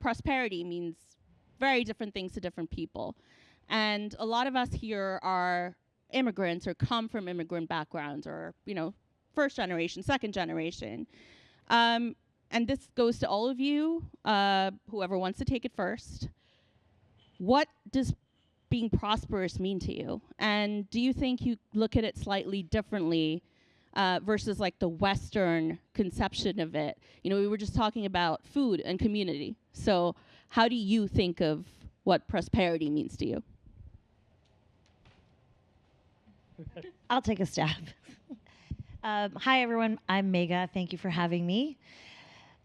prosperity means very different things to different people. And a lot of us here are immigrants or come from immigrant backgrounds or, first generation, second generation. And this goes to all of you, whoever wants to take it first. What does being prosperous mean to you? And do you think you look at it slightly differently versus like the Western conception of it? We were just talking about food and community. So how do you think of what prosperity means to you? I'll take a stab. Hi, everyone. I'm Megha. Thank you for having me.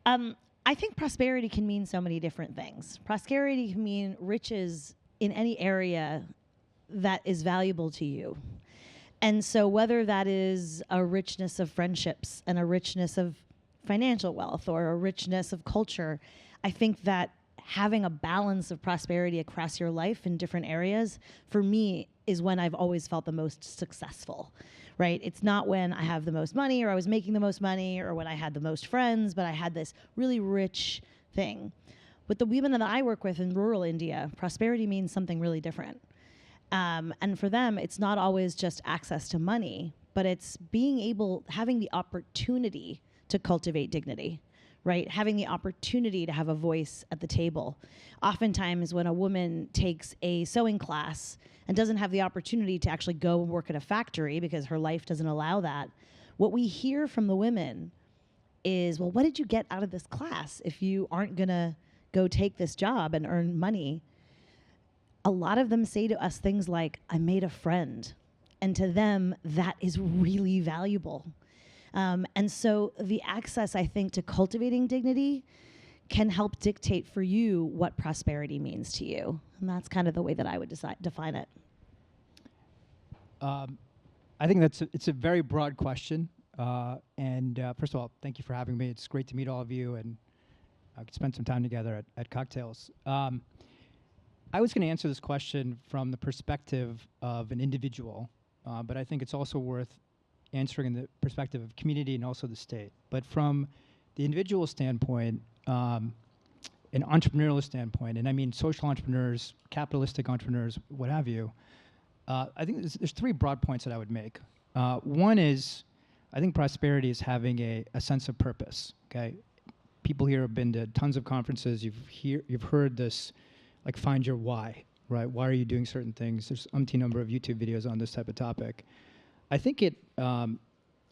I think prosperity can mean so many different things. Prosperity can mean riches in any area that is valuable to you. And so whether that is a richness of friendships and a richness of financial wealth or a richness of culture, I think that having a balance of prosperity across your life in different areas, for me, is when I've always felt the most successful, right? It's not when I have the most money or I was making the most money or when I had the most friends, but I had this really rich thing. With the women that I work with in rural India, prosperity means something really different. And for them, it's not always just access to money, but it's having the opportunity to cultivate dignity, right? Having the opportunity to have a voice at the table. Oftentimes when a woman takes a sewing class and doesn't have the opportunity to actually go and work at a factory because her life doesn't allow that, what we hear from the women is, well, what did you get out of this class if you aren't gonna go take this job and earn money? A lot of them say to us things like, I made a friend. And to them, that is really valuable. And so the access, I think, to cultivating dignity can help dictate for you what prosperity means to you. And that's kind of the way that I would define it. I think it's a very broad question. And first of all, thank you for having me. It's great to meet all of you and spend some time together at cocktails. I was going to answer this question from the perspective of an individual, but I think it's also worth answering in the perspective of community and also the state. But from the individual standpoint, an entrepreneurial standpoint, and I mean social entrepreneurs, capitalistic entrepreneurs, what have you, I think there's three broad points that I would make. One is, I think prosperity is having a sense of purpose, okay? People here have been to tons of conferences. You've heard this, like, find your why, right? Why are you doing certain things? There's umpteen number of YouTube videos on this type of topic. I think a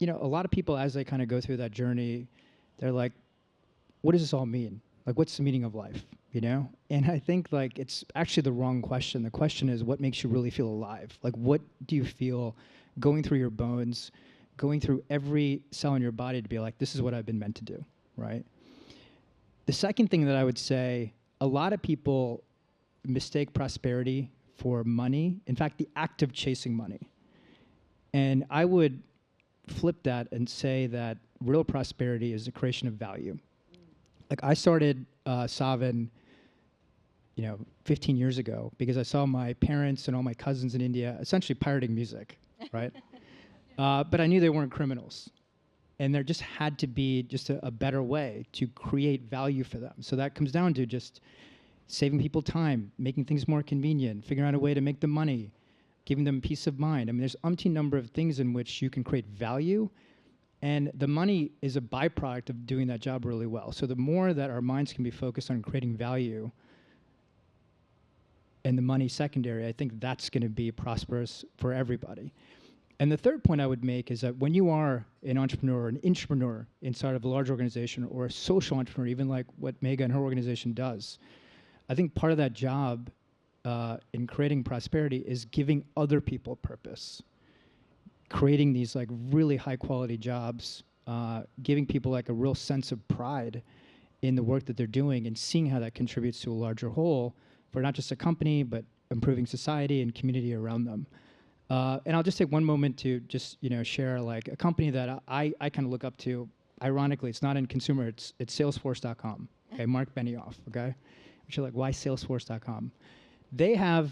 lot of people, as they kind of go through that journey, they're like, what does this all mean? Like, what's the meaning of life, And I think, like, it's actually the wrong question. The question is, what makes you really feel alive? Like, what do you feel going through your bones, going through every cell in your body to be like, this is what I've been meant to do, right? The second thing that I would say, a lot of people mistake prosperity for money. In fact, the act of chasing money. And I would flip that and say that real prosperity is the creation of value. Like, I started JioSaavn, 15 years ago because I saw my parents and all my cousins in India essentially pirating music, right? But I knew they weren't criminals. And there just had to be just a better way to create value for them. So that comes down to just saving people time, making things more convenient, figuring out a way to make them money, giving them peace of mind. I mean, there's umpteen number of things in which you can create value, and the money is a byproduct of doing that job really well. So the more that our minds can be focused on creating value and the money secondary, I think that's going to be prosperous for everybody. And the third point I would make is that when you are an entrepreneur, an intrapreneur inside of a large organization, or a social entrepreneur, even like what Megha and her organization does, I think part of that job in creating prosperity is giving other people purpose, creating these like really high quality jobs, giving people like a real sense of pride in the work that they're doing and seeing how that contributes to a larger whole for not just a company, but improving society and community around them. And I'll just take one moment to just share like a company that I kind of look up to. Ironically, it's not in consumer, it's Salesforce.com. Okay, Mark Benioff. Okay, which are like, why Salesforce.com? They have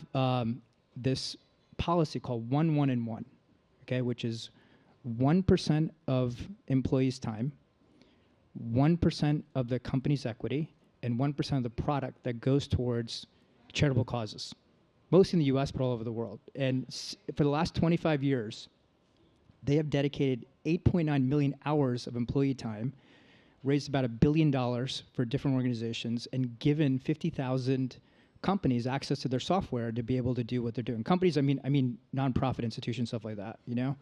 this policy called 1, 1, and 1. Okay, which is 1% of employees' time, 1% of the company's equity, and 1% of the product that goes towards charitable causes, mostly in the US, but all over the world. And for the last 25 years, they have dedicated 8.9 million hours of employee time, raised about $1 billion for different organizations, and given 50,000 companies access to their software to be able to do what they're doing. Companies, I mean nonprofit institutions, stuff like that, you know?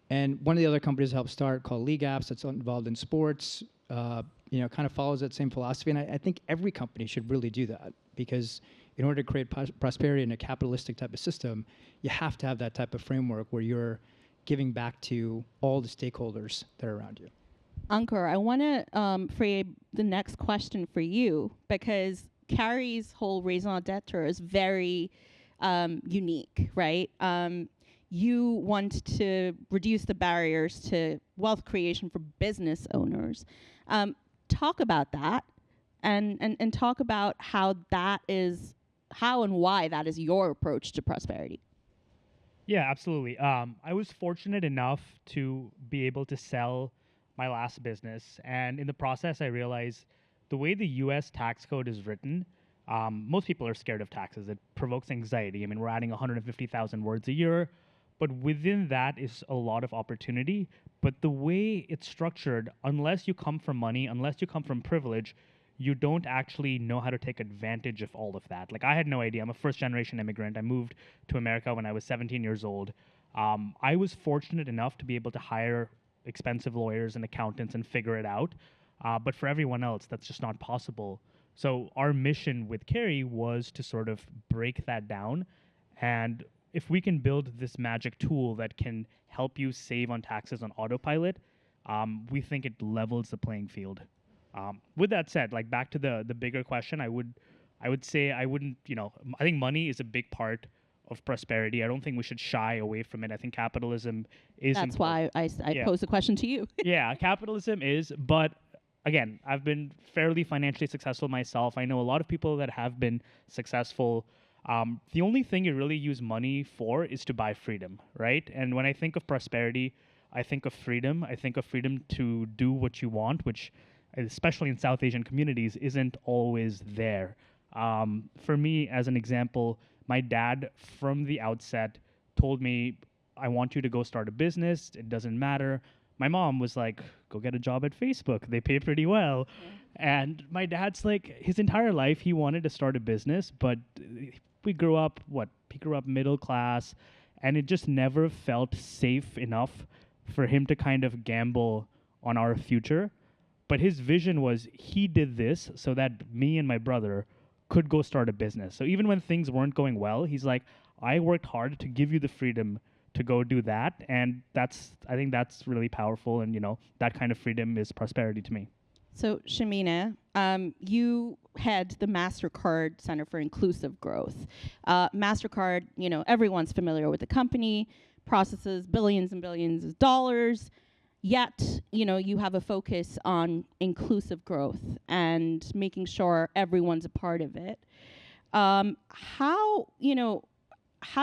And one of the other companies helped start called League Apps that's involved in sports, you know, kind of follows that same philosophy. And I think every company should really do that, because in order to create prosperity in a capitalistic type of system, you have to have that type of framework where you're giving back to all the stakeholders that are around you. Ankur, I want to frame the next question for you, because Carry's whole raison d'etre is very unique, right? You want to reduce the barriers to wealth creation for business owners. Talk about that, and talk about how and why that is your approach to prosperity. Yeah, absolutely. I was fortunate enough to be able to sell my last business, and in the process, I realized the way the U.S. tax code is written, most people are scared of taxes. It provokes anxiety. I mean, we're adding 150,000 words a year, but within that is a lot of opportunity. But the way it's structured, unless you come from money, unless you come from privilege, you don't actually know how to take advantage of all of that. Like, I had no idea. I'm a first-generation immigrant. I moved to America when I was 17 years old. I was fortunate enough to be able to hire expensive lawyers and accountants and figure it out. But for everyone else, that's just not possible. So our mission with Carry was to sort of break that down. And if we can build this magic tool that can help you save on taxes on autopilot, we think it levels the playing field. With that said, like, back to the bigger question, I would say I wouldn't, I think money is a big part of prosperity. I don't think we should shy away from it. I think capitalism is That's important. why I posed the question to you. Yeah, capitalism is, but again, I've been fairly financially successful myself. I know a lot of people that have been successful. The only thing you really use money for is to buy freedom, right? And when I think of prosperity, I think of freedom. I think of freedom to do what you want, which, especially in South Asian communities, isn't always there. For me, as an example, my dad from the outset told me, I want you to go start a business. It doesn't matter. My mom was like, go get a job at Facebook. They pay pretty well. Yeah. And my dad's like, his entire life, he wanted to start a business, but he grew up middle class, and it just never felt safe enough for him to kind of gamble on our future. But his vision was, he did this so that me and my brother could go start a business. So even when things weren't going well, he's like, I worked hard to give you the freedom to go do that. And I think that's really powerful. And, that kind of freedom is prosperity to me. So, Shamina, you head the MasterCard Center for Inclusive Growth. MasterCard, everyone's familiar with the company, processes billions and billions of dollars. Yet, you have a focus on inclusive growth and making sure everyone's a part of it. How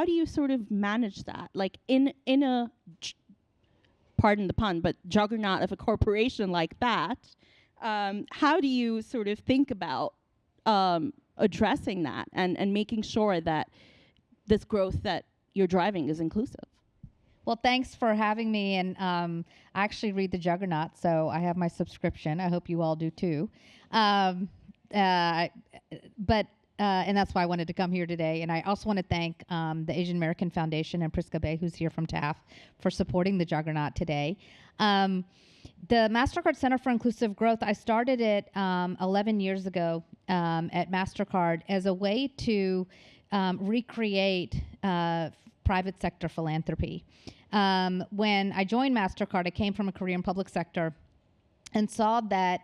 do you sort of manage that? Like in a, pardon the pun, but juggernaut of a corporation like that, how do you sort of think about addressing that and making sure that this growth that you're driving is inclusive? Well, thanks for having me, and I actually read the Juggernaut, so I have my subscription. I hope you all do too. And that's why I wanted to come here today. And I also want to thank the Asian American Foundation and Priska Bay, who's here from TAF, for supporting the Juggernaut today. The MasterCard Center for Inclusive Growth, I started it 11 years ago at MasterCard as a way to recreate private sector philanthropy. When I joined MasterCard, I came from a career in public sector and saw that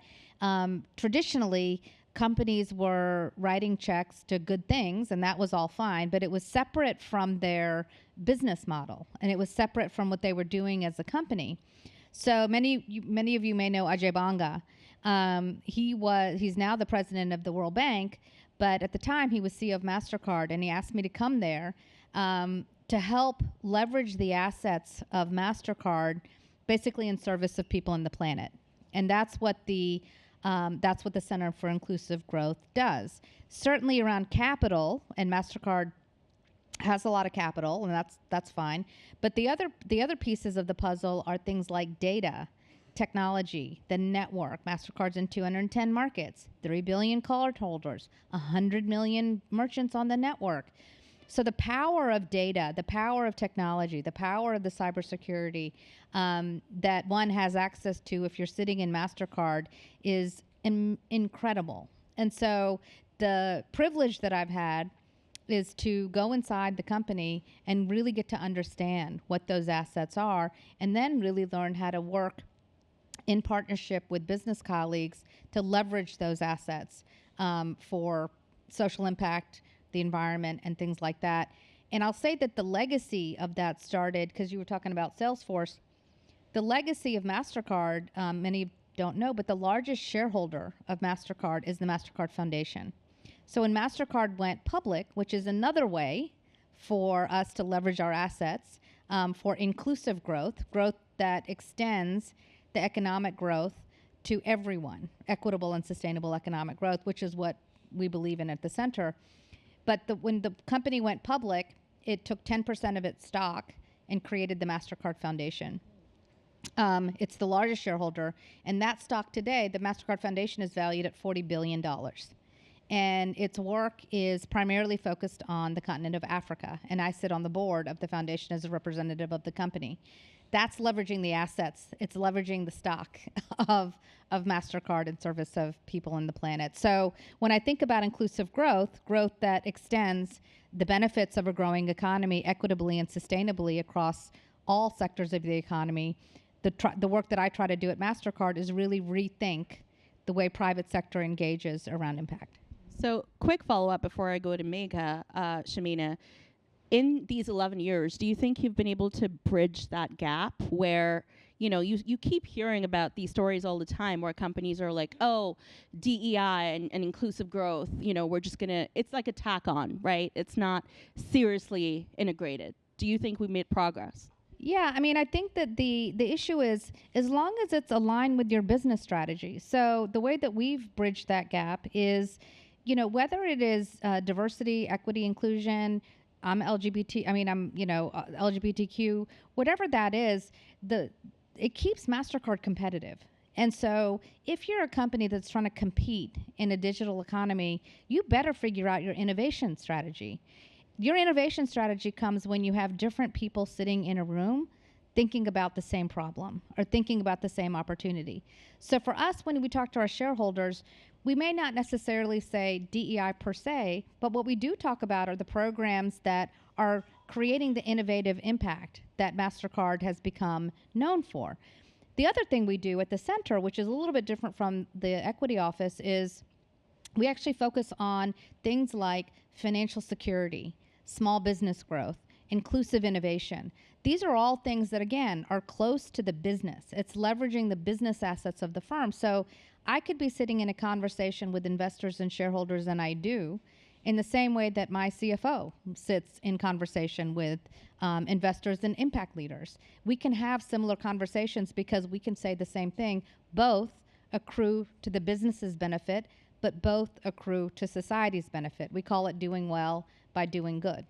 traditionally companies were writing checks to good things, and that was all fine, but it was separate from their business model, and it was separate from what they were doing as a company. So many of you may know Ajay Banga. He's now the president of the World Bank, but at the time he was CEO of MasterCard, and he asked me to come there to help leverage the assets of MasterCard basically in service of people on the planet. And that's what the That's what the Center for Inclusive Growth does. Certainly around capital, and MasterCard has a lot of capital, and that's fine. But the other pieces of the puzzle are things like data, technology, the network. MasterCard's in 210 markets, 3 billion cardholders, 100 million merchants on the network. So the power of data, the power of technology, the power of the cybersecurity that one has access to if you're sitting in MasterCard is incredible. And so the privilege that I've had is to go inside the company and really get to understand what those assets are, and then really learn how to work in partnership with business colleagues to leverage those assets for social impact, the environment, and things like that. And I'll say that the legacy of that started, because you were talking about Salesforce, the legacy of MasterCard, many don't know, but the largest shareholder of MasterCard is the MasterCard Foundation. So when MasterCard went public, which is another way for us to leverage our assets for inclusive growth, growth that extends the economic growth to everyone, equitable and sustainable economic growth, which is what we believe in at the center. But when the company went public, it took 10% of its stock and created the MasterCard Foundation. It's the largest shareholder, and that stock today, the MasterCard Foundation, is valued at $40 billion. And its work is primarily focused on the continent of Africa, and I sit on the board of the foundation as a representative of the company. That's leveraging the assets. It's leveraging the stock of MasterCard in service of people and the planet. So when I think about inclusive growth, growth that extends the benefits of a growing economy equitably and sustainably across all sectors of the economy, the work that I try to do at MasterCard is really rethink the way private sector engages around impact. So quick follow-up before I go to Megha, Shamina. In these 11 years, do you think you've been able to bridge that gap where, you keep hearing about these stories all the time where companies are like, oh, DEI and inclusive growth, we're just it's like a tack on, right? It's not seriously integrated. Do you think we made progress? Yeah, I mean, I think that the issue is as long as it's aligned with your business strategy. So the way that we've bridged that gap is, whether it is diversity, equity, inclusion, LGBTQ, whatever that is, it keeps MasterCard competitive. And so if you're a company that's trying to compete in a digital economy, you better figure out your innovation strategy. Your innovation strategy comes when you have different people sitting in a room thinking about the same problem or thinking about the same opportunity. So for us, when we talk to our shareholders, we may not necessarily say DEI per se, but what we do talk about are the programs that are creating the innovative impact that MasterCard has become known for. The other thing we do at the center, which is a little bit different from the equity office, is we actually focus on things like financial security, small business growth, inclusive innovation. These are all things that, again, are close to the business. It's leveraging the business assets of the firm. So I could be sitting in a conversation with investors and shareholders, and I do, in the same way that my CFO sits in conversation with investors and impact leaders. We can have similar conversations because we can say the same thing. Both accrue to the business's benefit, but both accrue to society's benefit. We call it doing well by doing good.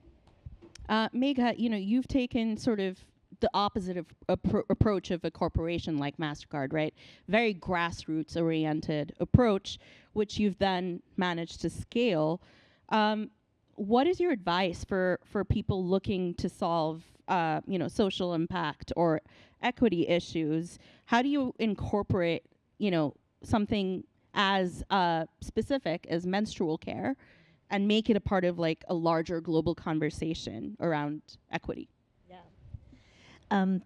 Megha, you've taken sort of the opposite approach of a corporation like MasterCard, right? Very grassroots-oriented approach, which you've then managed to scale. What is your advice for people looking to solve, social impact or equity issues? How do you incorporate, something as specific as menstrual care and make it a part of like a larger global conversation around equity?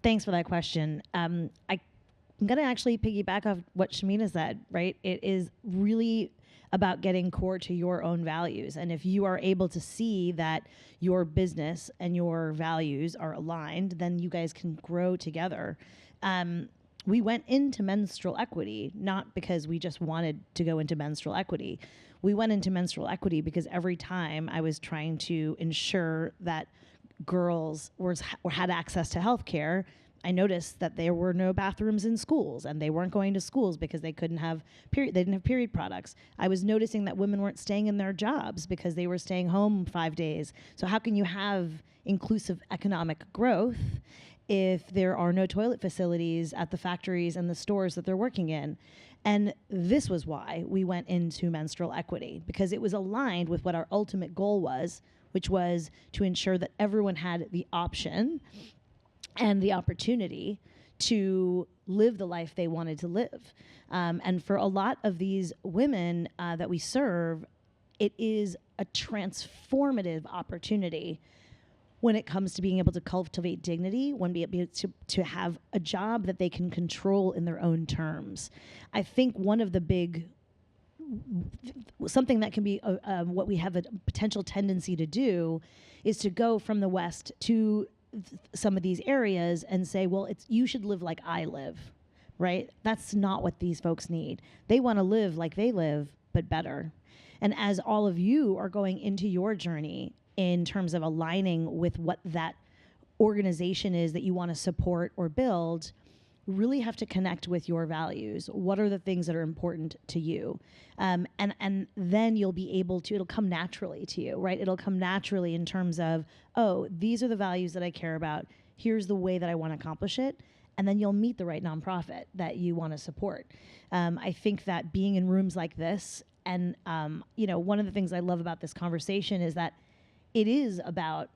Thanks for that question. I'm going to actually piggyback off what Shamina said, right? It is really about getting core to your own values. And if you are able to see that your business and your values are aligned, then you guys can grow together. We went into menstrual equity, not because we just wanted to go into menstrual equity. We went into menstrual equity because every time I was trying to ensure that girls had access to healthcare, I noticed that there were no bathrooms in schools, and they weren't going to schools because they couldn't have they didn't have period products. I was noticing that women weren't staying in their jobs because they were staying home 5 days. So how can you have inclusive economic growth if there are no toilet facilities at the factories and the stores that they're working in? And this was why we went into menstrual equity, because it was aligned with what our ultimate goal was, which was to ensure that everyone had the option and the opportunity to live the life they wanted to live. And for a lot of these women that we serve, it is a transformative opportunity when it comes to being able to cultivate dignity, when be able to have a job that they can control in their own terms. I think one of the big, something that can be what we have a potential tendency to do is to go from the West to some of these areas and say, well, you should live like I live, right? That's not what these folks need. They want to live like they live, but better. And as all of you are going into your journey in terms of aligning with what that organization is that you want to support or build, really have to connect with your values. What are the things that are important to you? And then you'll be able to, it'll come naturally to you, right? It'll come naturally in terms of, oh, these are the values that I care about. Here's the way that I want to accomplish it. And then you'll meet the right nonprofit that you want to support. I think that being in rooms like this, and one of the things I love about this conversation is that it is about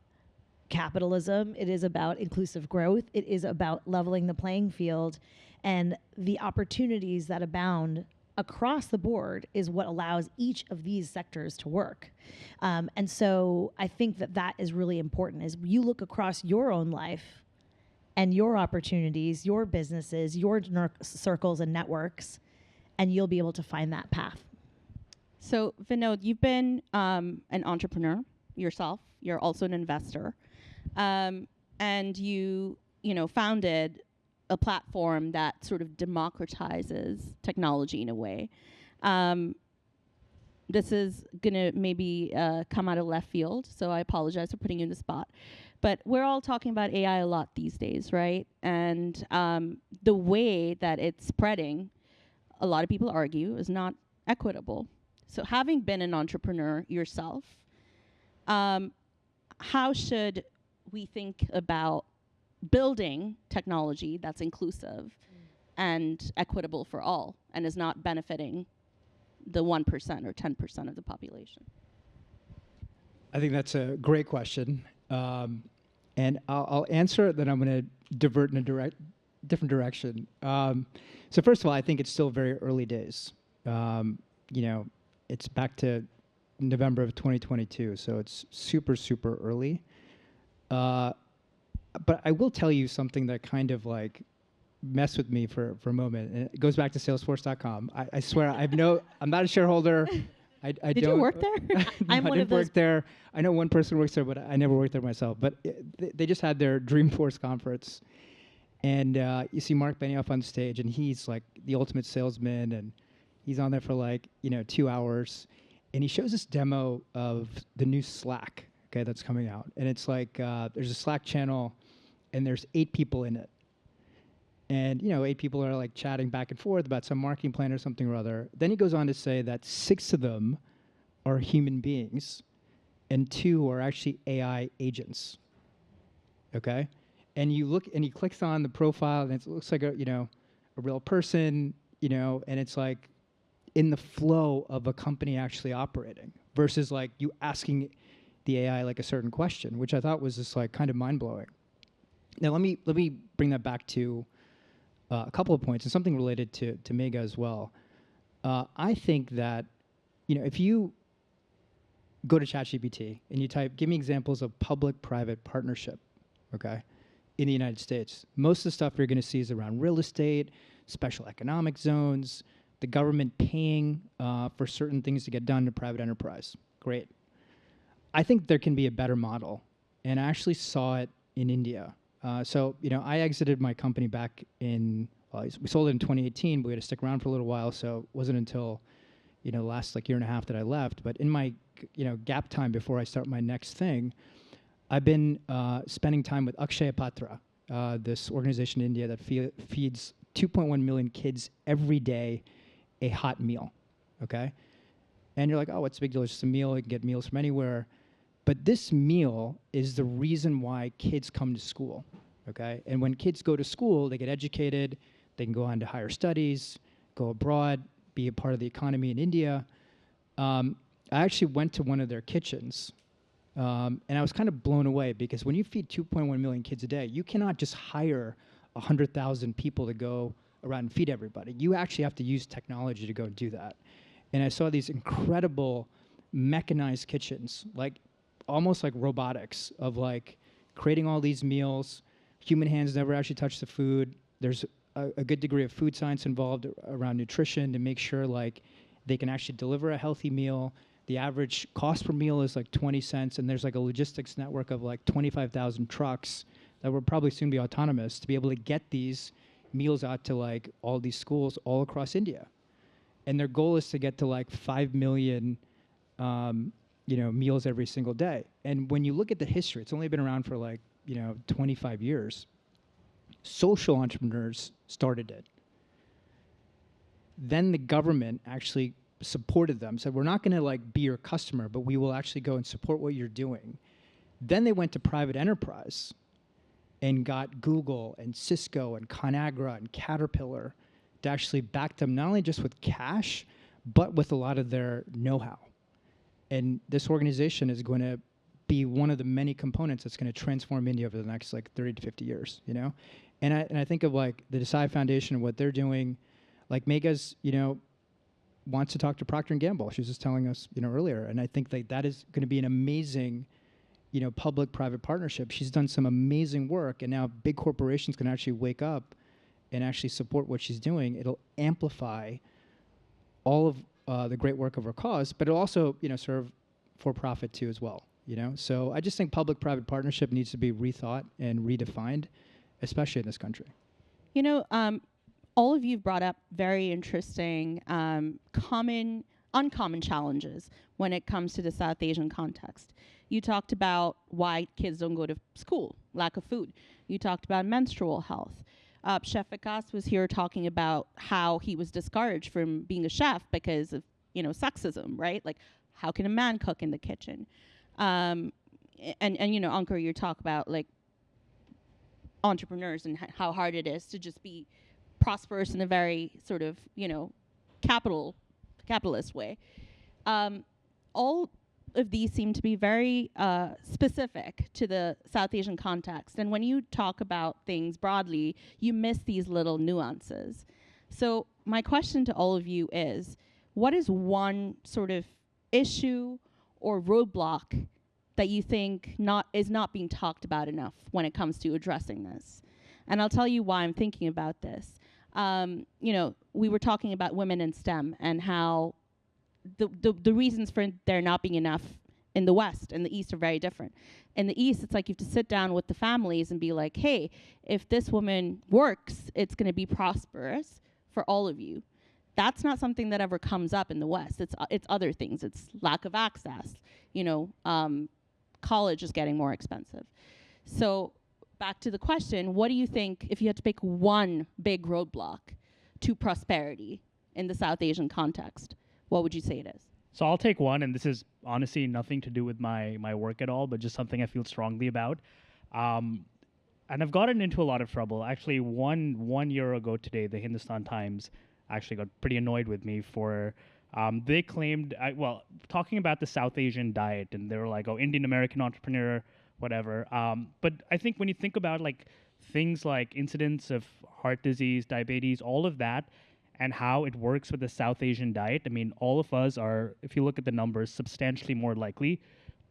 capitalism, it is about inclusive growth, it is about leveling the playing field, and the opportunities that abound across the board is what allows each of these sectors to work. And so I think that is really important, is you look across your own life and your opportunities, your businesses, your circles and networks, and you'll be able to find that path. So Vinodh, you've been an entrepreneur yourself. You're also an investor. And you founded a platform that sort of democratizes technology in a way. This is gonna maybe come out of left field, so I apologize for putting you in the spot. But we're all talking about AI a lot these days, right? And the way that it's spreading, a lot of people argue, is not equitable. So having been an entrepreneur yourself, how should we think about building technology that's inclusive and equitable for all and is not benefiting the 1% or 10% of the population? I think that's a great question. And I'll answer it, then I'm going to divert in a different direction. So first of all, I think it's still very early days. It's back to November of 2022, so it's super, super early. But I will tell you something that kind of like messed with me for a moment, and it goes back to Salesforce.com. I swear, I'm not a shareholder. I Did you work there? I'm one of those. Work there. I know one person works there, but I never worked there myself. But they just had their Dreamforce conference, and you see Mark Benioff on stage, and he's like the ultimate salesman, and he's on there for like 2 hours, and he shows this demo of the new Slack, okay, that's coming out, and it's like there's a Slack channel, and there's 8 people in it. And 8 people are like chatting back and forth about some marketing plan or something or other. Then he goes on to say that 6 of them are human beings, and 2 are actually AI agents. Okay, and you look, and he clicks on the profile, and it looks like a real person, and it's like in the flow of a company actually operating versus like you asking the AI like a certain question, which I thought was just like kind of mind blowing. Now let me bring that back to a couple of points and something related to Megha as well. I think that, if you go to ChatGPT and you type, give me examples of public-private partnership, okay, in the United States, most of the stuff you're going to see is around real estate, special economic zones, the government paying for certain things to get done to private enterprise. Great. I think there can be a better model, and I actually saw it in India. So I exited my company back in, we sold it in 2018, but we had to stick around for a little while, so it wasn't until, the last like year and a half that I left. But in my, gap time before I start my next thing, I've been spending time with Akshay Patra, this organization in India that feeds 2.1 million kids every day a hot meal, okay? And you're like, oh, what's the big deal? It's just a meal. You can get meals from anywhere. But this meal is the reason why kids come to school, okay? And when kids go to school, they get educated. They can go on to higher studies, go abroad, be a part of the economy in India. I actually went to one of their kitchens, and I was kind of blown away because when you feed 2.1 million kids a day, you cannot just hire 100,000 people to go around and feed everybody. You actually have to use technology to go do that. And I saw these incredible mechanized kitchens, like almost like robotics, of like creating all these meals. Human hands never actually touch the food. There's a good degree of food science involved around nutrition to make sure like they can actually deliver a healthy meal. The average cost per meal is like 20 cents, and there's like a logistics network of like 25,000 trucks that will probably soon be autonomous to be able to get these meals out to like all these schools all across India. And their goal is to get to like 5 million meals every single day. And when you look at the history, it's only been around for like 25 years. Social entrepreneurs started it. Then the government actually supported them, said, we're not going to like be your customer, but we will actually go and support what you're doing. Then they went to private enterprise and got Google and Cisco and ConAgra and Caterpillar to actually back them, not only just with cash, but with a lot of their know-how. And this organization is going to be one of the many components that's going to transform India over the next like 30 to 50 years, And I think of like the Desai Foundation and what they're doing. Like Megha's, wants to talk to Procter & Gamble. She was just telling us, earlier. And I think that is going to be an amazing, public-private partnership. She's done some amazing work, and now big corporations can actually wake up and actually support what she's doing. It'll amplify all of the great work of her cause, but it'll also, serve for profit too as well, So I just think public-private partnership needs to be rethought and redefined, especially in this country. All of you brought up very interesting, uncommon challenges when it comes to the South Asian context. You talked about why kids don't go to school, lack of food. You talked about menstrual health. Chef Vikas was here talking about how he was discouraged from being a chef because of, sexism, right? Like, how can a man cook in the kitchen? And Ankur, you talk about like entrepreneurs and how hard it is to just be prosperous in a very sort of, capitalist way. All of these seem to be very specific to the South Asian context. And when you talk about things broadly, you miss these little nuances. So my question to all of you is, what is one sort of issue or roadblock that you think is not being talked about enough when it comes to addressing this? And I'll tell you why I'm thinking about this. We were talking about women in STEM and how the reasons for there not being enough in the West and the East are very different. In the East, it's like you have to sit down with the families and be like, hey, if this woman works, it's going to be prosperous for all of you. That's not something that ever comes up in the West. It's other things. It's lack of access. College is getting more expensive. So back to the question, what do you think, if you had to pick one big roadblock to prosperity in the South Asian context, what would you say it is? So I'll take one, and this is honestly nothing to do with my work at all, but just something I feel strongly about. And I've gotten into a lot of trouble. Actually, one year ago today, the Hindustan Times actually got pretty annoyed with me for, they claimed, talking about the South Asian diet, and they were like, oh, Indian American entrepreneur, whatever. But I think when you think about like things like incidence of heart disease, diabetes, all of that, and how it works with the South Asian diet, I mean, all of us are, if you look at the numbers, substantially more likely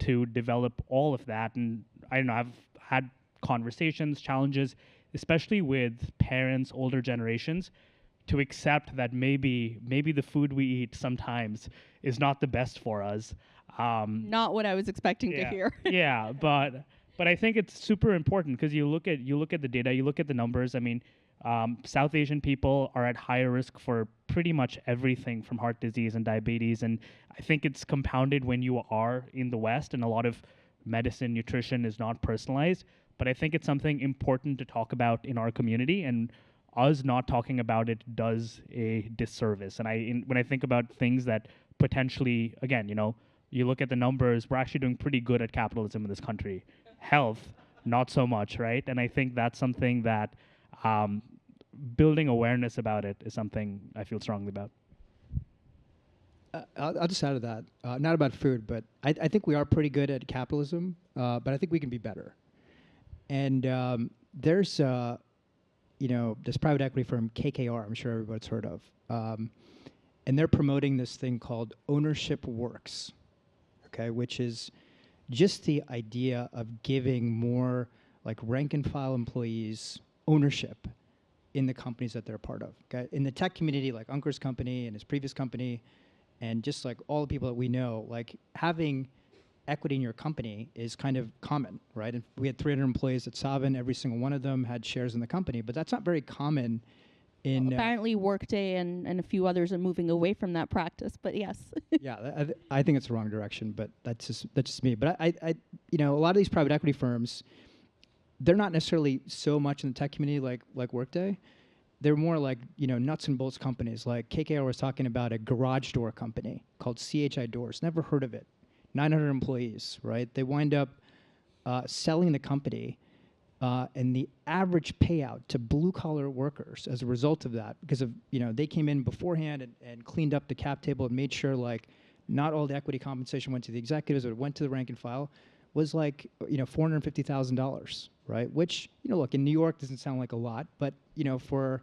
to develop all of that. And I don't know, I've had conversations, challenges, especially with parents, older generations, to accept that maybe the food we eat sometimes is not the best for us. Not what I was expecting to hear. Yeah, but I think it's super important because you look at the data, you look at the numbers. I mean, South Asian people are at higher risk for pretty much everything from heart disease and diabetes, and I think it's compounded when you are in the West and a lot of medicine, nutrition is not personalized. but I think it's something important to talk about in our community, and us not talking about it does a disservice. And when I think about things that potentially, again, you look at the numbers, we're actually doing pretty good at capitalism in this country. Health, not so much, right? And I think that's something that building awareness about it is something I feel strongly about. I'll just add to that. Not about food, but I think we are pretty good at capitalism, but I think we can be better. And there's this private equity firm, KKR, I'm sure everybody's heard of. And they're promoting this thing called ownership works, okay, which is just the idea of giving more like rank and file employees ownership in the companies that they're a part of. Okay? In the tech community, like Ankur's company and his previous company, and just like all the people that we know, like having equity in your company is kind of common, right? And we had 300 employees at JioSaavn. Every single one of them had shares in the company, but that's not very common in... Well, apparently Workday and a few others are moving away from that practice, but yes. Yeah, I think it's the wrong direction, but that's just me. But I a lot of these private equity firms, they're not necessarily so much in the tech community like Workday. They're more like, nuts and bolts companies. Like KKR was talking about a garage door company called CHI Doors. Never heard of it. 900 employees, right? They wind up selling the company, and the average payout to blue-collar workers as a result of that, because of, they came in beforehand and cleaned up the cap table and made sure, like, not all the equity compensation went to the executives, but it went to the rank and file, was like, $450,000, right? Which, look, in New York doesn't sound like a lot, but, for,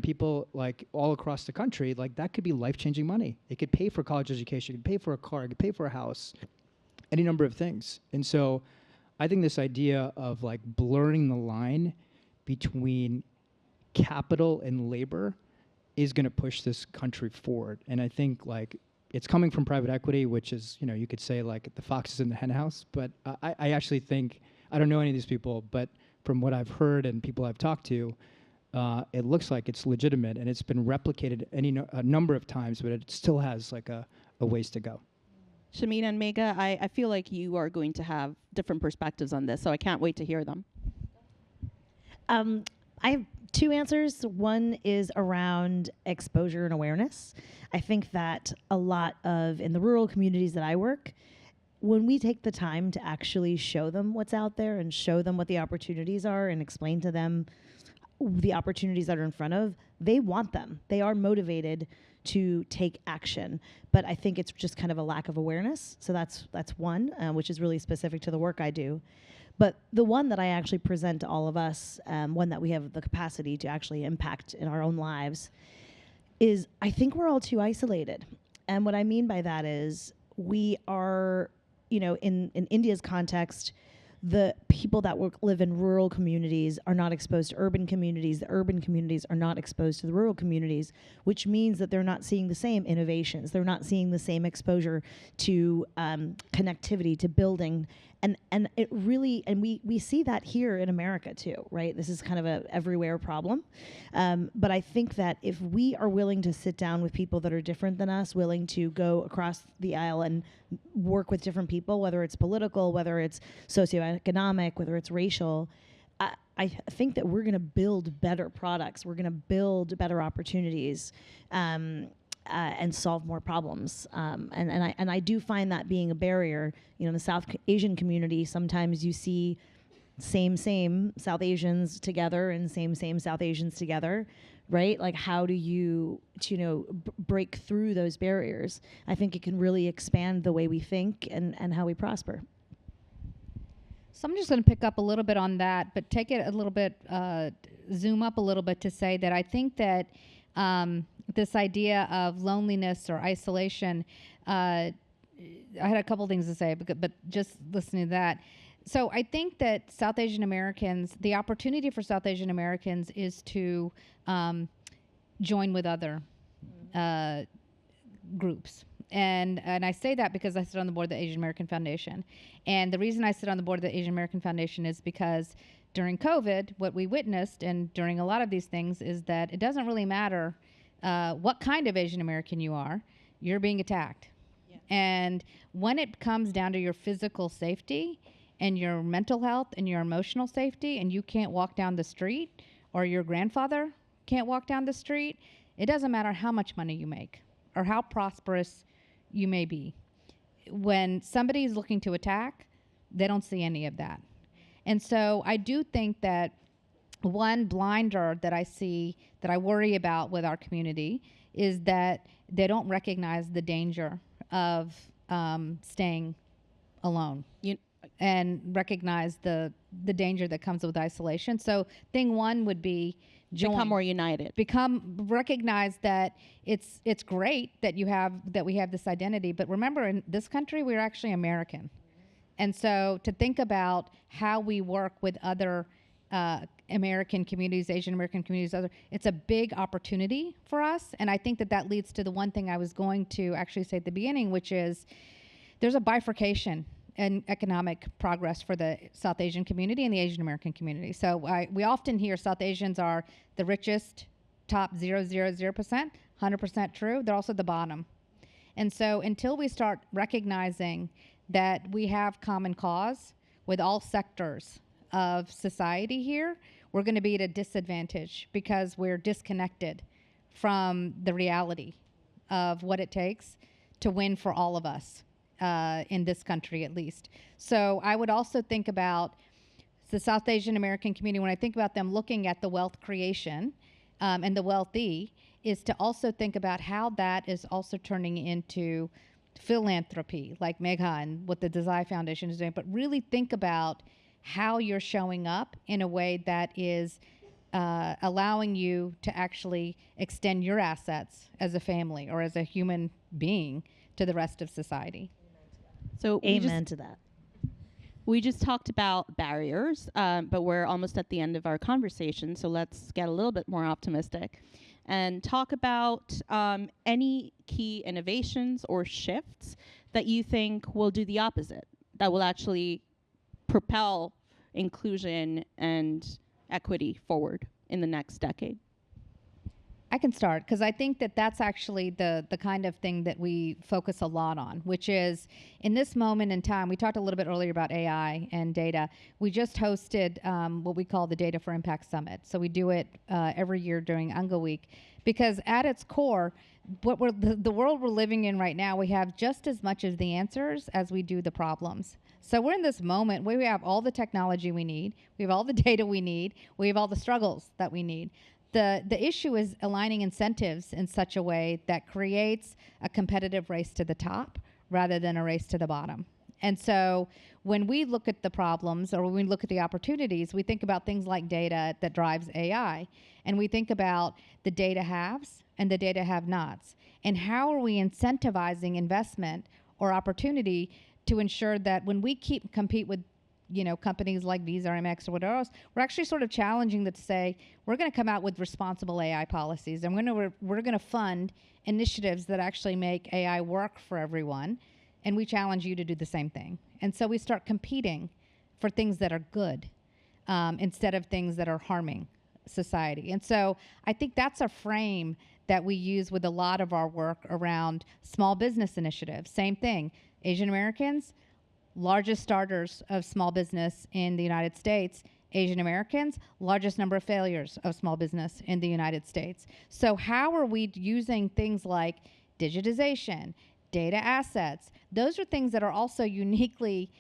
people like all across the country, like that could be life-changing money. It could pay for college education, it could pay for a car, it could pay for a house, any number of things. And so I think this idea of like blurring the line between capital and labor is going to push this country forward. And I think like it's coming from private equity, which is, you could say like the fox is in the hen house. But I actually think, I don't know any of these people, but from what I've heard and people I've talked to, it looks like it's legitimate and it's been replicated a number of times, but it still has like a ways to go. Shamina and Megha, I feel like you are going to have different perspectives on this, so I can't wait to hear them. I have two answers. One is around exposure and awareness. I think that a lot of, in the rural communities that I work, when we take the time to actually show them what's out there and show them what the opportunities are and explain to them the opportunities that are in front of, they want them. They are motivated to take action. But I think it's just kind of a lack of awareness. So that's one, which is really specific to the work I do. But the one that I actually present to all of us, one that we have the capacity to actually impact in our own lives, is I think we're all too isolated. And what I mean by that is we are, in India's context, the people that live in rural communities are not exposed to urban communities. The urban communities are not exposed to the rural communities, which means that they're not seeing the same innovations. They're not seeing the same exposure to connectivity, to building. And it really, and we see that here in America too, right? This is kind of a everywhere problem. But I think that if we are willing to sit down with people that are different than us, willing to go across the aisle and work with different people, whether it's political, whether it's socioeconomic, whether it's racial, I think that we're going to build better products. We're going to build better opportunities. And solve more problems. And I do find that being a barrier. In the South Asian community, sometimes you see same South Asians together and same South Asians together, right? Like how do you break through those barriers? I think it can really expand the way we think and how we prosper. So I'm just going to pick up a little bit on that, but take it a little bit, zoom up a little bit to say that I think that this idea of loneliness or isolation, I had a couple things to say, but just listening to that. So I think that South Asian Americans, the opportunity for South Asian Americans is to join with other groups. And I say that because I sit on the board of the Asian American Foundation. And the reason I sit on the board of the Asian American Foundation is because during COVID, what we witnessed, and during a lot of these things, is that it doesn't really matter what kind of Asian American you are, you're being attacked. Yeah. And when it comes down to your physical safety, and your mental health and your emotional safety, and you can't walk down the street, or your grandfather can't walk down the street, it doesn't matter how much money you make or how prosperous you may be. When somebody is looking to attack, they don't see any of that. And so I do think that one blinder that I see, that I worry about with our community, is that they don't recognize the danger of staying alone and recognize the danger that comes with isolation. So thing one would be become more united. Recognize that it's great that we have this identity, but remember, in this country we're actually American. And so to think about how we work with other American communities, Asian American communities, it's a big opportunity for us. And I think that leads to the one thing I was going to actually say at the beginning, which is there's a bifurcation in economic progress for the South Asian community and the Asian American community. So we often hear South Asians are the richest, top 0.000%, 100% true. They're also the bottom. And so until we start recognizing that we have common cause with all sectors of society here, we're going to be at a disadvantage because we're disconnected from the reality of what it takes to win for all of us in this country, at least. So I would also think about the South Asian American community, when I think about them looking at the wealth creation and the wealthy, is to also think about how that is also turning into philanthropy, like Megha and what the Desai Foundation is doing, but really think about how you're showing up in a way that is allowing you to actually extend your assets as a family or as a human being to the rest of society. So amen to that. We just talked about barriers, but we're almost at the end of our conversation, so let's get a little bit more optimistic and talk about any key innovations or shifts that you think will do the opposite, that will actually propel inclusion and equity forward in the next decade. I can start, because I think that that's actually the kind of thing that we focus a lot on, which is in this moment in time, we talked a little bit earlier about AI and data. We just hosted what we call the Data for Impact Summit. So we do it every year during UNGA Week, because at its core, the world we're living in right now, we have just as much of the answers as we do the problems. So we're in this moment where we have all the technology we need, we have all the data we need, we have all the struggles that we need. The issue is aligning incentives in such a way that creates a competitive race to the top rather than a race to the bottom. And so when we look at the problems or when we look at the opportunities, we think about things like data that drives AI. And we think about the data haves and the data have-nots. And how are we incentivizing investment or opportunity to ensure that when we compete with companies like Visa or Amex or whatever else, we're actually sort of challenging that to say, we're going to come out with responsible AI policies, and we're going to fund initiatives that actually make AI work for everyone, and we challenge you to do the same thing. And so we start competing for things that are good instead of things that are harming society. And so I think that's a frame that we use with a lot of our work around small business initiatives. Same thing. Asian Americans, largest starters of small business in the United States. Asian Americans, largest number of failures of small business in the United States. So how are we using things like digitization, data assets? Those are things that are also uniquely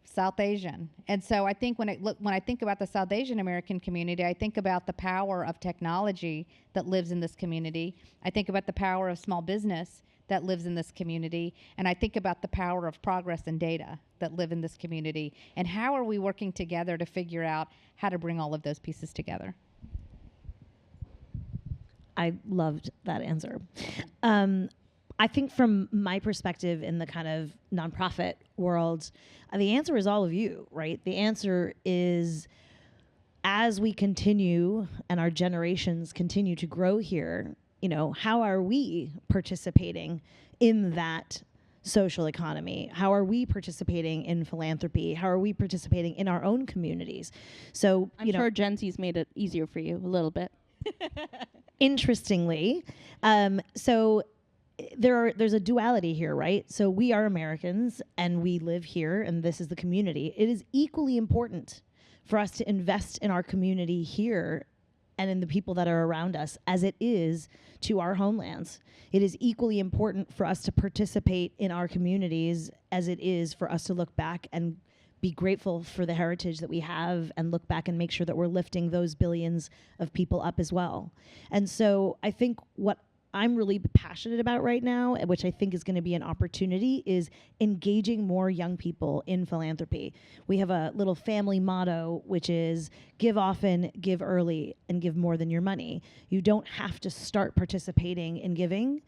South Asian. And so I think when I think about the South Asian American community, I think about the power of technology that lives in this community. I think about the power of small business that lives in this community. And I think about the power of progress and data that live in this community. And how are we working together to figure out how to bring all of those pieces together? I loved that answer. I think from my perspective in the kind of nonprofit world, the answer is all of you, right? The answer is, as we continue and our generations continue to grow here, how are we participating in that social economy? How are we participating in philanthropy? How are we participating in our own communities? So I'm sure Gen Z's made it easier for you a little bit. Interestingly, so there's a duality here, right? So we are Americans and we live here and this is the community. It is equally important for us to invest in our community here and in the people that are around us as it is to our homelands. It is equally important for us to participate in our communities as it is for us to look back and be grateful for the heritage that we have and look back and make sure that we're lifting those billions of people up as well. And so I think what I'm really passionate about right now, which I think is going to be an opportunity, is engaging more young people in philanthropy. We have a little family motto, which is give often, give early, and give more than your money. You don't have to start participating in giving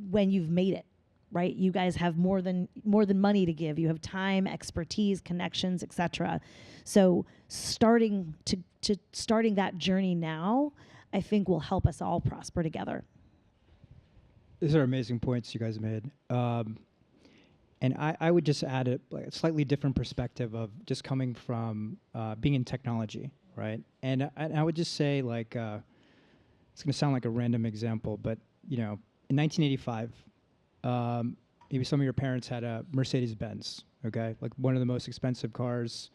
when you've made it, right? You guys have more than money to give. You have time, expertise, connections, etc. So starting that journey now, I think will help us all prosper together. These are amazing points you guys made. And I would just add a slightly different perspective of just coming from being in technology, right? And I would just say, like, it's going to sound like a random example, but, you know, in 1985, maybe some of your parents had a Mercedes-Benz, okay? Like one of the most expensive cars,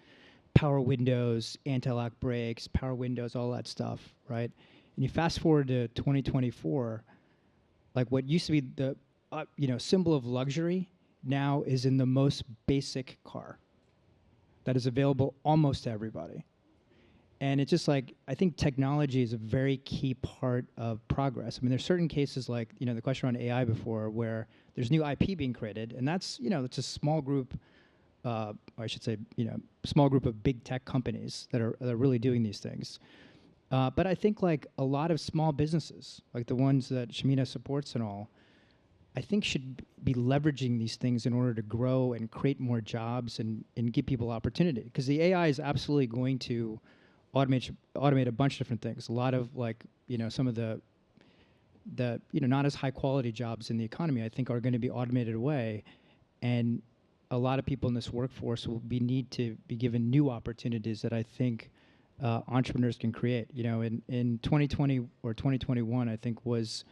power windows, anti-lock brakes, power windows, all that stuff, right? And you fast forward to 2024, like what used to be the symbol of luxury now is in the most basic car that is available almost to everybody. And it's just like, I think technology is a very key part of progress. I mean, there's certain cases like, you know, the question on AI before where there's new IP being created, and that's, you know, it's a small group, I should say, you know, small group of big tech companies that are really doing these things. But I think like a lot of small businesses, like the ones that Shamina supports and all, I think should be leveraging these things in order to grow and create more jobs and give people opportunity. Because the AI is absolutely going to automate a bunch of different things. A lot of like, you know, some of the you know, not as high quality jobs in the economy, I think are going to be automated away. And a lot of people in this workforce will need to be given new opportunities that I think entrepreneurs can create. You know, in 2020 or 2021, I think was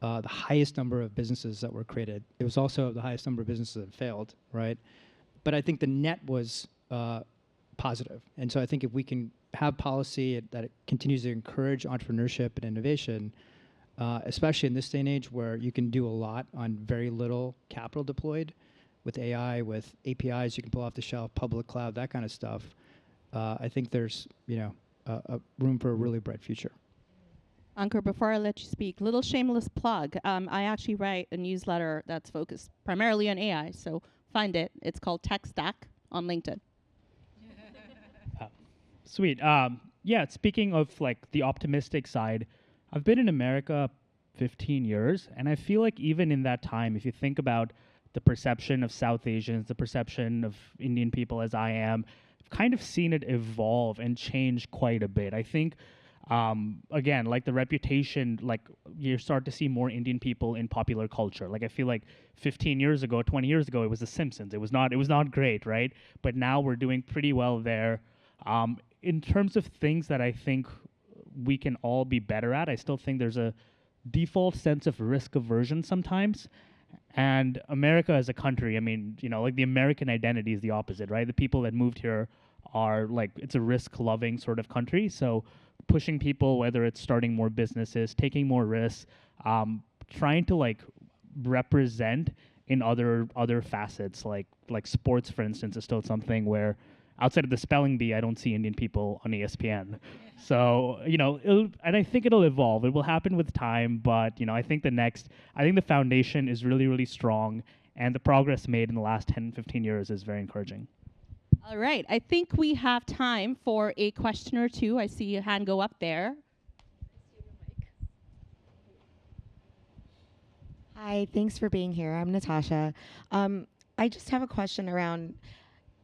the highest number of businesses that were created. It was also the highest number of businesses that failed, right? But I think the net was positive. And so I think if we can have policy that it continues to encourage entrepreneurship and innovation, especially in this day and age where you can do a lot on very little capital deployed with AI, with APIs you can pull off the shelf, public cloud, that kind of stuff, I think there's, you know, a room for a really bright future. Ankur, before I let you speak, little shameless plug. I actually write a newsletter that's focused primarily on AI, so find it. It's called Tech Stack on LinkedIn. Sweet. Yeah, speaking of like the optimistic side, I've been in America 15 years, and I feel like even in that time, if you think about the perception of South Asians, the perception of Indian people as I am, I've kind of seen it evolve and change quite a bit. I think, again, like the reputation, like you start to see more Indian people in popular culture. Like I feel like 15 years ago, 20 years ago, it was The Simpsons. It was not great, right? But now we're doing pretty well there. In terms of things that I think we can all be better at, I still think there's a default sense of risk aversion sometimes. And America as a country, I mean, you know, like the American identity is the opposite, right? The people that moved here are like, it's a risk-loving sort of country. So pushing people, whether it's starting more businesses, taking more risks, trying to like represent in other facets, like sports, for instance, is still something where outside of the spelling bee, I don't see Indian people on ESPN. So, you know, and I think it'll evolve. It will happen with time, but, you know, I think the foundation is really, really strong, and the progress made in the last 10, 15 years is very encouraging. All right. I think we have time for a question or two. I see a hand go up there. Hi, thanks for being here. I'm Natasha. I just have a question around,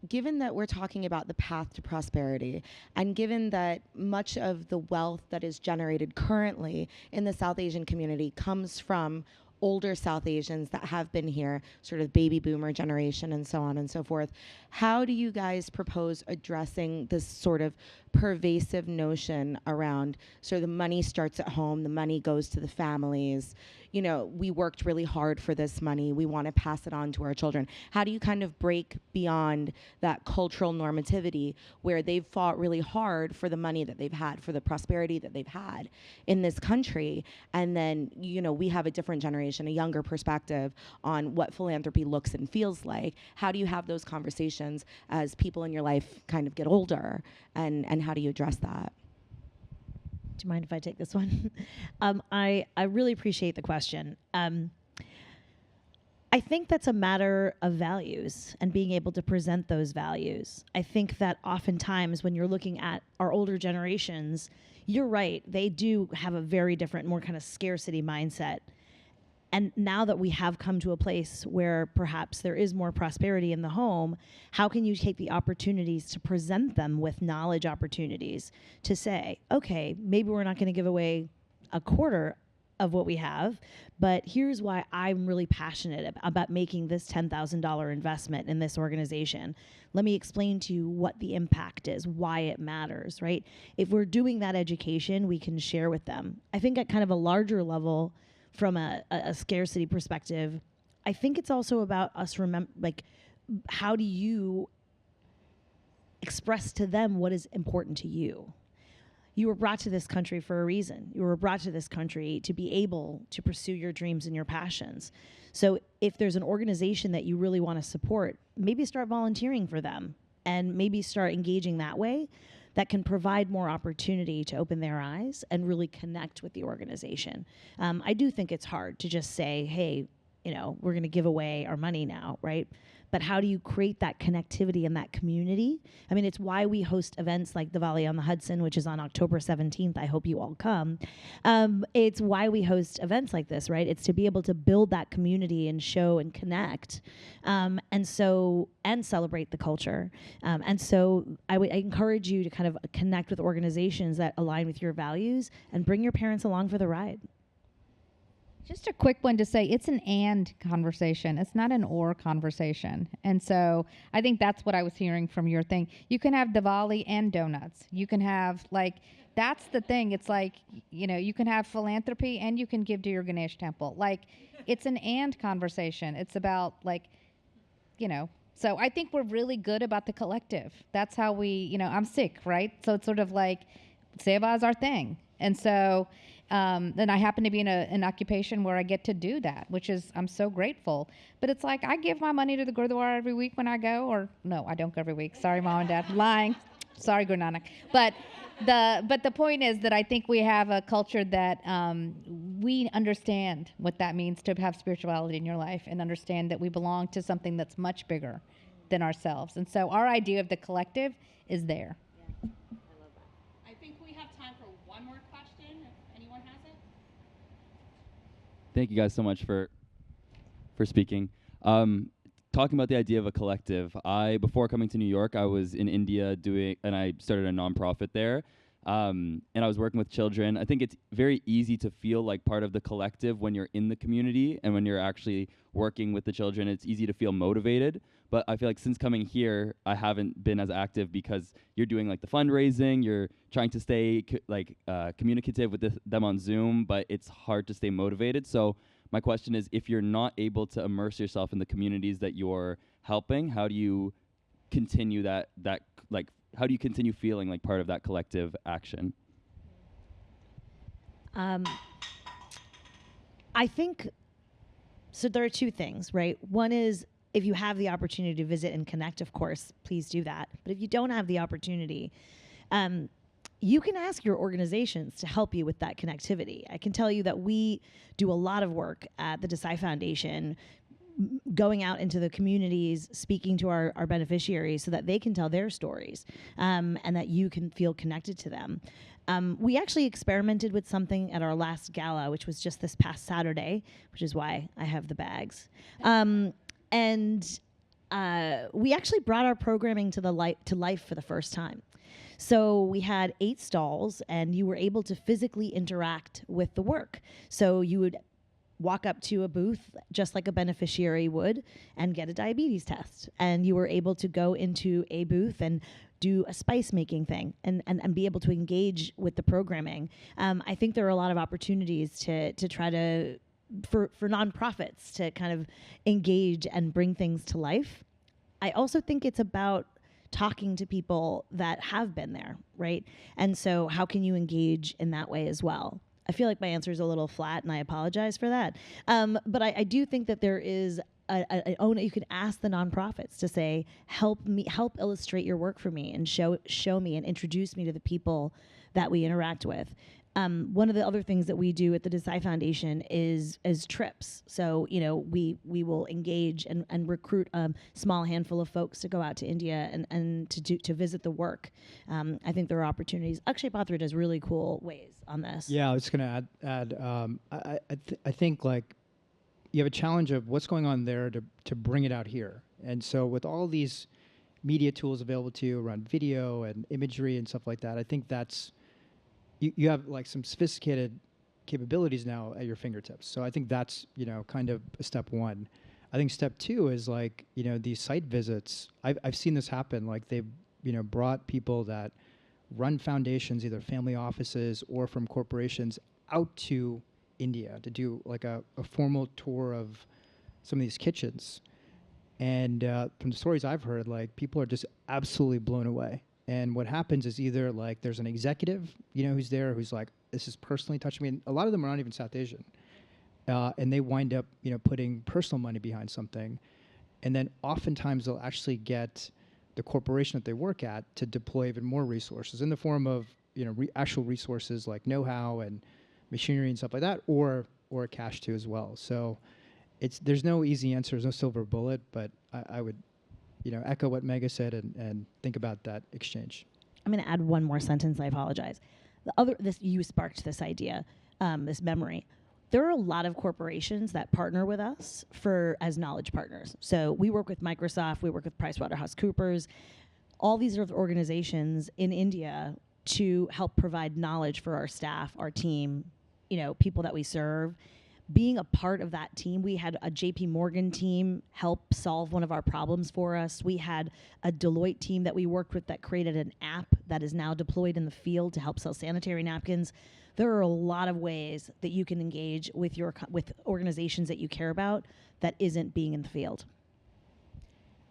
given that we're talking about the path to prosperity, and given that much of the wealth that is generated currently in the South Asian community comes from older South Asians that have been here, sort of baby boomer generation and so on and so forth, how do you guys propose addressing this sort of pervasive notion around, so the money starts at home, the money goes to the families. You know, we worked really hard for this money, we want to pass it on to our children. How do you kind of break beyond that cultural normativity where they've fought really hard for the money that they've had, for the prosperity that they've had in this country, and then, you know, we have a different generation, a younger perspective on what philanthropy looks and feels like? How do you have those conversations as people in your life kind of get older, and how do you address that? Do you mind if I take this one? I really appreciate the question. I think that's a matter of values and being able to present those values. I think that oftentimes when you're looking at our older generations, you're right, they do have a very different, more kind of scarcity mindset. And now that we have come to a place where perhaps there is more prosperity in the home, how can you take the opportunities to present them with knowledge opportunities to say, okay, maybe we're not going to give away a quarter of what we have, but here's why I'm really passionate about making this $10,000 investment in this organization. Let me explain to you what the impact is, why it matters, right? If we're doing that education, we can share with them. I think at kind of a larger level, from a scarcity perspective, I think it's also about us how do you express to them what is important to you? You were brought to this country for a reason. You were brought to this country to be able to pursue your dreams and your passions. So if there's an organization that you really want to support, maybe start volunteering for them and maybe start engaging that way. That can provide more opportunity to open their eyes and really connect with the organization. I do think it's hard to just say, hey, you know, we're going to give away our money now, right? But how do you create that connectivity in that community? I mean, it's why we host events like the Valley on the Hudson, which is on October 17th. I hope you all come. It's why we host events like this, right? It's to be able to build that community and show and connect, and celebrate the culture. And so I encourage you to kind of connect with organizations that align with your values and bring your parents along for the ride. Just a quick one to say, it's an and conversation. It's not an or conversation. And so I think that's what I was hearing from your thing. You can have Diwali and donuts. You can have, that's the thing. It's like, you know, you can have philanthropy and you can give to your Ganesh temple. Like, it's an and conversation. It's about, so I think we're really good about the collective. That's how we, I'm Sikh, right? So it's sort of like, seva is our thing. And so... then I happen to be in an occupation where I get to do that, which is, I'm so grateful. But it's like, I give my money to the Gurdwara every week when I go, or no, I don't go every week. Sorry, Mom and Dad, lying. Sorry, Guru Nanak. But the point is that I think we have a culture that we understand what that means to have spirituality in your life and understand that we belong to something that's much bigger than ourselves. And so our idea of the collective is there. I think we have time for one more question, if anyone has it. Thank you guys so much for speaking. Talking about the idea of a collective, before coming to New York, I was in India and I started a nonprofit there. And I was working with children. I think it's very easy to feel like part of the collective when you're in the community and when you're actually working with the children. It's easy to feel motivated. But I feel like since coming here, I haven't been as active because you're doing like the fundraising, you're trying to stay communicative with them on Zoom, but it's hard to stay motivated. So my question is, if you're not able to immerse yourself in the communities that you're helping, how do you continue how do you continue feeling like part of that collective action? I think, so there are two things, right? One is, if you have the opportunity to visit and connect, of course, please do that. But if you don't have the opportunity, you can ask your organizations to help you with that connectivity. I can tell you that we do a lot of work at the Desai Foundation, going out into the communities, speaking to our beneficiaries so that they can tell their stories, and that you can feel connected to them. We actually experimented with something at our last gala, which was just this past Saturday, which is why I have the bags. And we actually brought our programming to life for the first time. So we had 8 stalls, and you were able to physically interact with the work. So you would walk up to a booth just like a beneficiary would and get a diabetes test. And you were able to go into a booth and do a spice making thing and be able to engage with the programming. I think there are a lot of opportunities to try to, for nonprofits to kind of engage and bring things to life. I also think it's about talking to people that have been there, right? And so how can you engage in that way as well? I feel like my answer is a little flat, and I apologize for that. But I do think that there is you can ask the nonprofits to say, help illustrate your work for me and show me and introduce me to the people that we interact with. One of the other things that we do at the Desai Foundation is trips. So, we will engage and recruit a small handful of folks to go out to India and to visit the work. I think there are opportunities. Akshay Patra does really cool ways on this. Yeah, I was just going to add I think like you have a challenge of what's going on there to bring it out here. And so with all these media tools available to you around video and imagery and stuff like that, I think that's, you have like some sophisticated capabilities now at your fingertips. So I think that's, kind of step one. I think step two is like, these site visits. I've seen this happen. Like they've, brought people that run foundations, either family offices or from corporations, out to India to do like a formal tour of some of these kitchens. And from the stories I've heard, like people are just absolutely blown away. And what happens is either like there's an executive, who's there, who's like, this is personally touching me. And a lot of them are not even South Asian. And they wind up, putting personal money behind something. And then oftentimes they'll actually get the corporation that they work at to deploy even more resources in the form of, actual resources like know-how and machinery and stuff like that, or cash too as well. So there's no easy answer, there's no silver bullet, but I would, echo what Megha said and think about that exchange. I'm going to add one more sentence. I apologize. You sparked this idea, this memory. There are a lot of corporations that partner with us as knowledge partners. So we work with Microsoft, we work with PricewaterhouseCoopers, all these other organizations in India to help provide knowledge for our staff, our team, people that we serve. Being a part of that team, we had a JP Morgan team help solve one of our problems for us. We had a Deloitte team that we worked with that created an app that is now deployed in the field to help sell sanitary napkins. There are a lot of ways that you can engage with with organizations that you care about that isn't being in the field.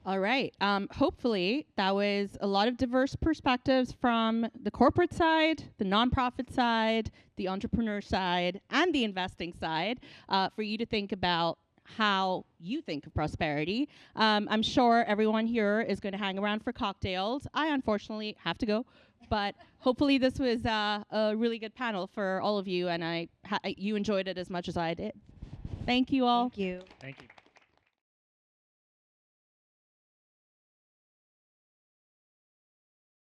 All right. Hopefully that was a lot of diverse perspectives from the corporate side, the nonprofit side, the entrepreneur side, and the investing side for you to think about how you think of prosperity. I'm sure everyone here is going to hang around for cocktails. I unfortunately have to go, but hopefully this was a really good panel for all of you, and you enjoyed it as much as I did. Thank you all. Thank you. Thank you.